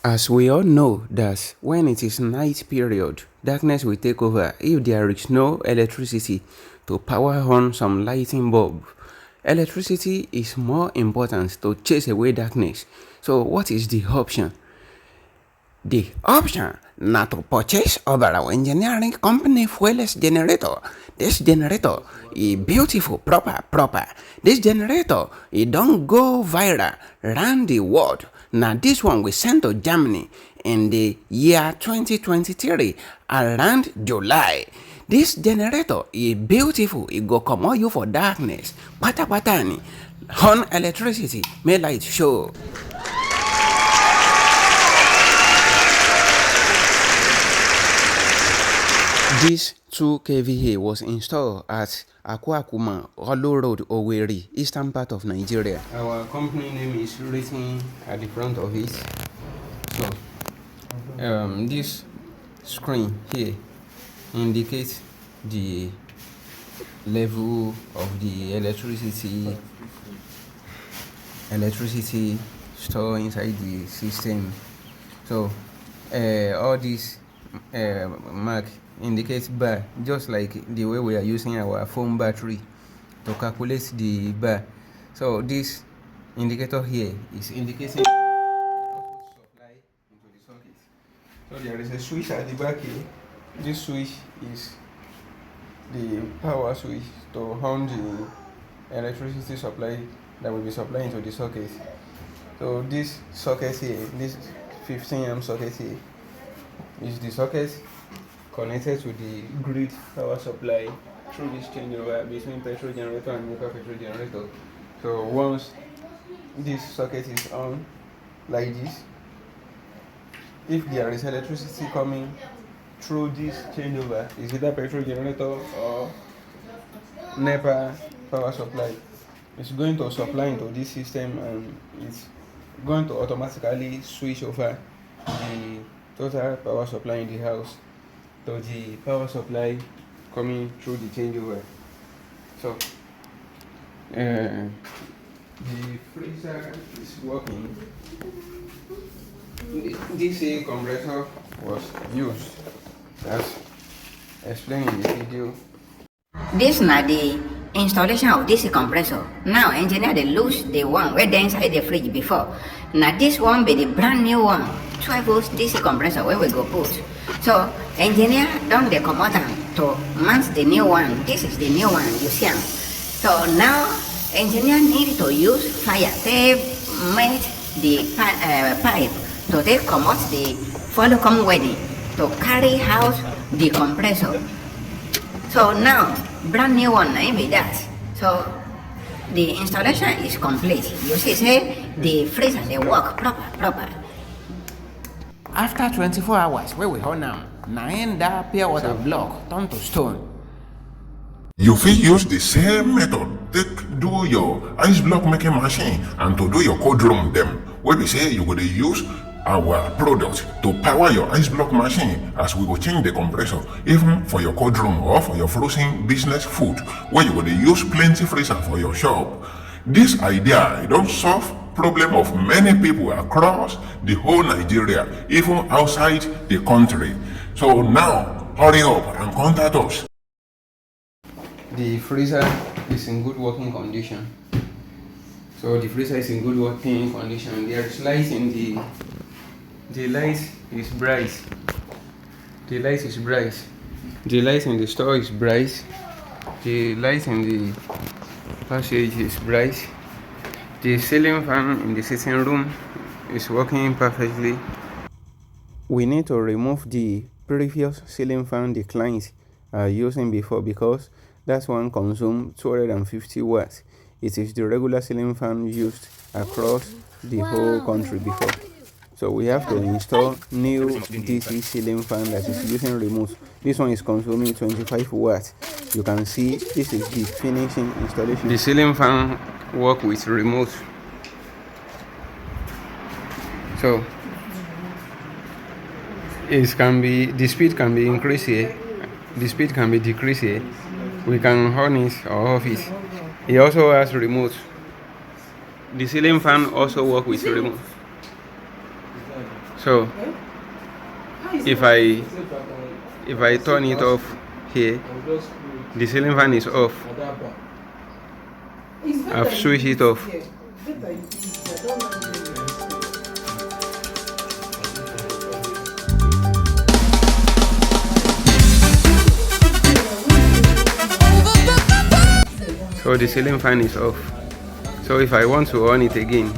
As we all know that when it is night period, darkness will take over if there is no electricity to power on some lighting bulb. Electricity is more important to chase away darkness. So what is the option? The option na to purchase Owerri engineering company fuelless generator. This generator is beautiful, proper. This generator it don't go viral round the world. Now this one we sent to Germany in the year 2023 around July. This generator is beautiful. It go comot you for darkness. Pata ni. On electricity, may light show. This 2 kVA was installed at Akwa Olo Road, Owerri, eastern part of Nigeria. Our company name is written at the front of it. So, this screen here indicates the level of the electricity stored inside the system. So, all these mark indicates bar, just like the way we are using our phone battery to calculate the bar. So this indicator here is indicating output supply into the socket. So there is a switch at the back here. This switch is the power switch to on the electricity supply that will be supplying to the socket. So this socket here, this 15 amp socket here, is the socket connected to the grid power supply through this changeover between petrol generator and NEPA petrol generator. So once this socket is on like this, if there is electricity coming through this changeover, is either petrol generator or NEPA power supply, it's going to supply into this system and it's going to automatically switch over the total power supply in the house to the power supply coming through the changeover. So the freezer is working. This compressor was used as explained in the video. This na the installation of this compressor. Now engineer they lose the one where they inside the fridge before. Now this one be the brand new one, 12 volts DC compressor where we go put. So engineer done the commodity to mount the new one. This is the new one you see. So now engineer need to use fire. They made the pipe to take commot the follow come wedding to carry out the compressor. So now brand new one be that. So the installation is complete. You see say the freezer they work proper. After 24 hours, where we hold now, that pure water block turn to stone. You fit use the same method take do your ice block making machine and to do your cold room them. Where we say you go dey use our product to power your ice block machine as we go change the compressor even for your cold room or for your frozen business food where you go dey use plenty freezer for your shop. This idea don solve problem of many people across the whole Nigeria, even outside the country. So now hurry up and contact us. The freezer is in good working condition. So the freezer is in good working condition. There is light in the light is bright. The light is bright. The light in the store is bright. The light in the passage is bright. The ceiling fan in the sitting room is working perfectly. We need to remove the previous ceiling fan the clients are using before because that one consumed 250 watts. It is the regular ceiling fan used across the whole country before. So we have to install new DC ceiling fan that is using remote. This one is consuming 25 watts. You can see this is the finishing installation. The ceiling fan work with remote. So the speed can be increased here, the speed can be decreased here. We can on it or off it. It also has remote. The ceiling fan also work with remote. So if I turn it off here, the ceiling fan is off. I've switched it off. So the ceiling fan is off. So if I want to on it again,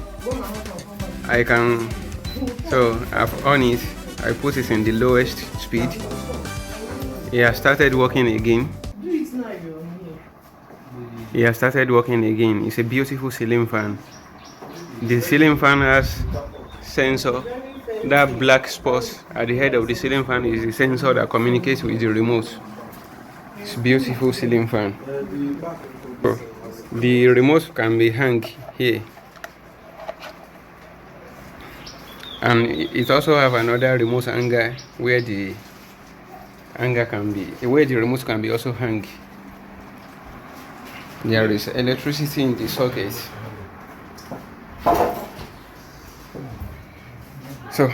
I can. So I've on it, I put it in the lowest speed. It has started working again. It has started working again. It's a beautiful ceiling fan. The ceiling fan has sensor. That black spot at the head of the ceiling fan is the sensor that communicates with the remote. It's a beautiful ceiling fan. So, the remote can be hung here. And it also have another remote hanger where the hanger can be, where the remote can be also hung. There is electricity in the socket. So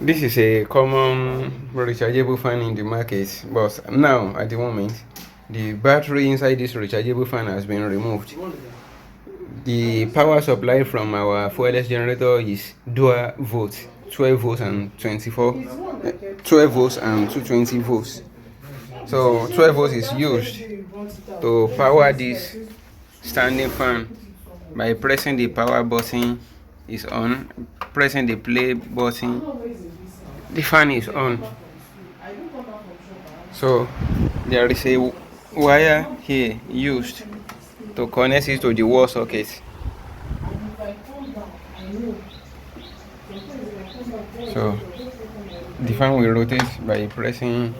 this is a common rechargeable fan in the market, but now at the moment the battery inside this rechargeable fan has been removed. The power supply from our fuelless generator is dual volts, 12 volts and 12 volts and 220 volts. So 12 volts is used to power this standing fan. By pressing the power button is on, pressing the play button, the fan is on. So there is a wire here used to connect it to the wall socket. So the fan will rotate by pressing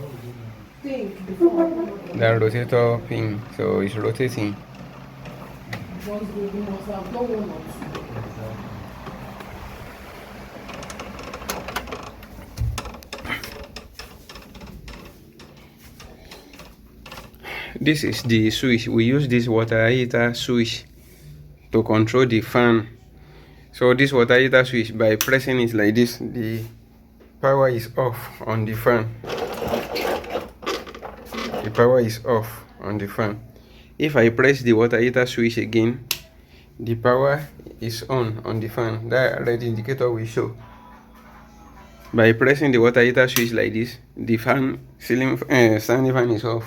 the rotator pin. So it's rotating. This is the switch. We use this water heater switch to control the fan. So this water heater switch, by pressing it like this, the power is off on the fan. The power is off on the fan. If I press the water heater switch again, the power is on the fan. That red indicator will show. By pressing the water heater switch like this, the fan standing fan is off.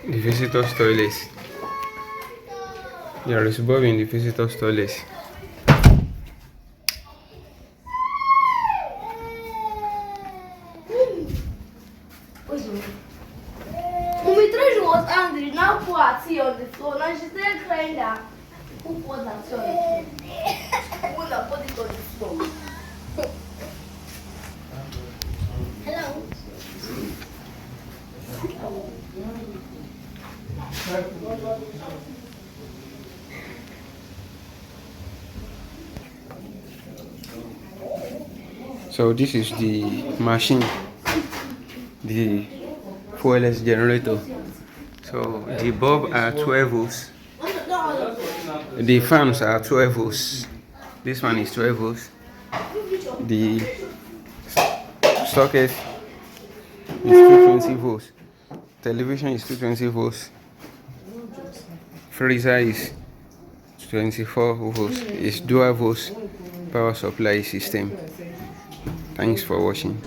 The visitor's toilet. There is bulb in the visitor's toilet. We treasure was angry, now poor tea on the floor. Now she's still crying that who poured that tea on the floor? Who not put it on the floor? Hello. So this is the machine, the fuelless generator. So the bulb are 12 volts. The fans are 12 volts. This one is 12 volts. The socket is 220 volts. Television is 220 volts. Freezer is 24 volts. It's dual volts power supply system. Thanks for watching.